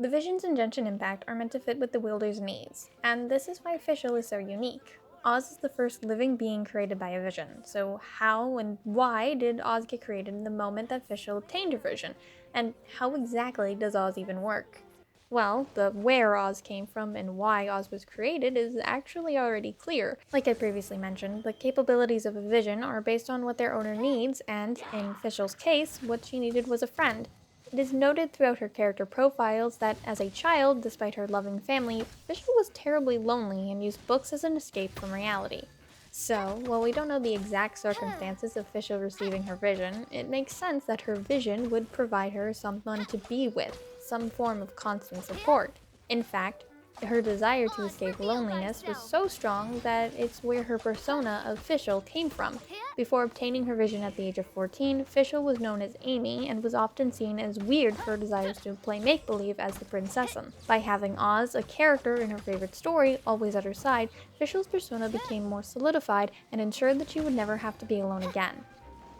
The visions in Genshin Impact are meant to fit with the wielder's needs, and this is why Fischl is so unique. Oz is the first living being created by a vision, so how and why did Oz get created in the moment that Fischl obtained her vision? And how exactly does Oz even work? Well, the where Oz came from and why Oz was created is actually already clear. Like I previously mentioned, the capabilities of a vision are based on what their owner needs, and in Fischl's case, what she needed was a friend. It is noted throughout her character profiles that as a child, despite her loving family, Fischl was terribly lonely and used books as an escape from reality. So, while we don't know the exact circumstances of Fischl receiving her vision, it makes sense that her vision would provide her someone to be with, some form of constant support. In fact, her desire to escape loneliness was so strong that it's where her persona of Fischl came from. Before obtaining her vision at the age of 14, Fischl was known as Amy and was often seen as weird for her desires to play make-believe as the princessin. By having Oz, a character in her favorite story, always at her side, Fischl's persona became more solidified and ensured that she would never have to be alone again.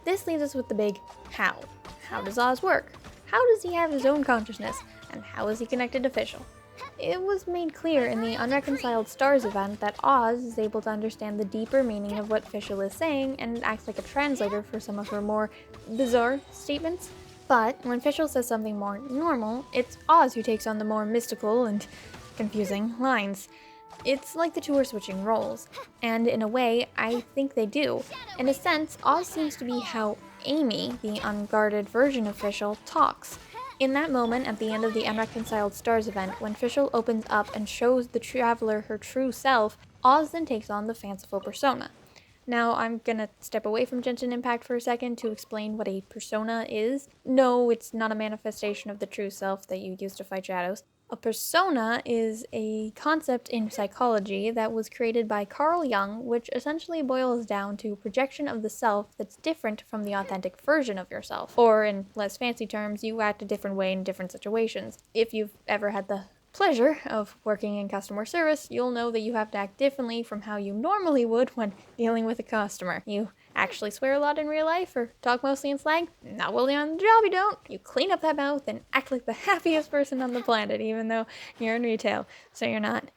This leaves us with the big how. How does Oz work? How does he have his own consciousness? And how is he connected to Fischl? It was made clear in the Unreconciled Stars event that Oz is able to understand the deeper meaning of what Fischl is saying and acts like a translator for some of her more bizarre statements. But when Fischl says something more normal, it's Oz who takes on the more mystical and confusing lines. It's like the two are switching roles, and in a way, I think they do. In a sense, Oz seems to be how Amy, the unguarded version of Fischl, talks. In that moment at the end of the Unreconciled Stars event, when Fischl opens up and shows the traveler her true self, Oz then takes on the fanciful persona. Now, I'm gonna step away from Genshin Impact for a second to explain what a persona is. No, it's not a manifestation of the true self that you use to fight shadows. A persona is a concept in psychology that was created by Carl Jung, which essentially boils down to projection of the self that's different from the authentic version of yourself. Or, in less fancy terms, you act a different way in different situations. If you've ever had the pleasure of working in customer service, you'll know that you have to act differently from how you normally would when dealing with a customer. You actually swear a lot in real life or talk mostly in slang? Not while you're on the job, you don't. You clean up that mouth and act like the happiest person on the planet, even though you're in retail, so you're not.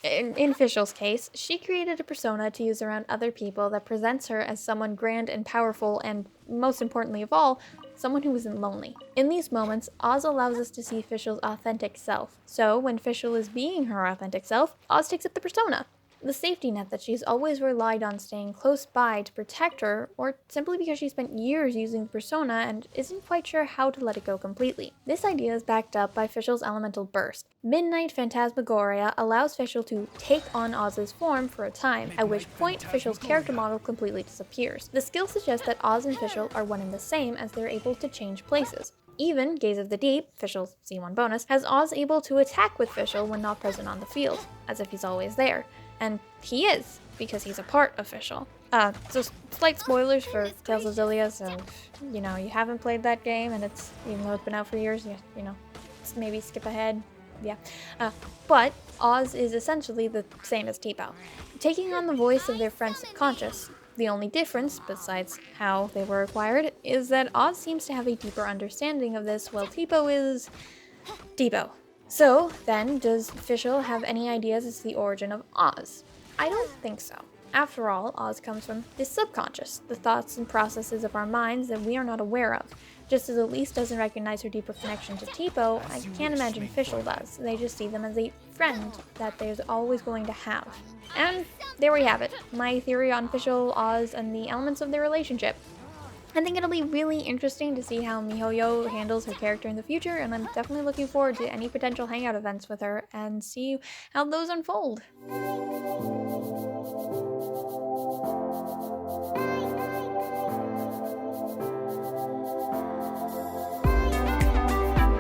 In Fischl's case, she created a persona to use around other people that presents her as someone grand and powerful and, most importantly of all, someone who isn't lonely. In these moments, Oz allows us to see Fischl's authentic self. So, when Fischl is being her authentic self, Oz takes up the persona. The safety net that she's always relied on staying close by to protect her, or simply because she spent years using the persona and isn't quite sure how to let it go completely. This idea is backed up by Fischl's elemental burst. Midnight Phantasmagoria allows Fischl to take on Oz's form for a time, at which point Fischl's character model completely disappears. The skill suggests that Oz and Fischl are one and the same as they're able to change places. Even Gaze of the Deep, Fischl's C1 bonus, has Oz able to attack with Fischl when not present on the field, as if he's always there. And he is, because he's a part of Fischl. So slight spoilers for Tales of Zillia, so if, you haven't played that game, and even though it's been out for years, maybe skip ahead. Yeah. But Oz is essentially the same as Tipo, taking on the voice of their friend's subconscious. The only difference, besides how they were acquired, is that Oz seems to have a deeper understanding of this, while Tipo is Tipo. So, then, does Fischl have any ideas as to the origin of Oz? I don't think so. After all, Oz comes from the subconscious, the thoughts and processes of our minds that we are not aware of. Just as Elise doesn't recognize her deeper connection to Tipo, I can't imagine Fischl does. They just see them as a friend that there's always going to have. And there we have it, my theory on Fischl, Oz, and the elements of their relationship. I think it'll be really interesting to see how MiHoYo handles her character in the future, and I'm definitely looking forward to any potential hangout events with her and see how those unfold.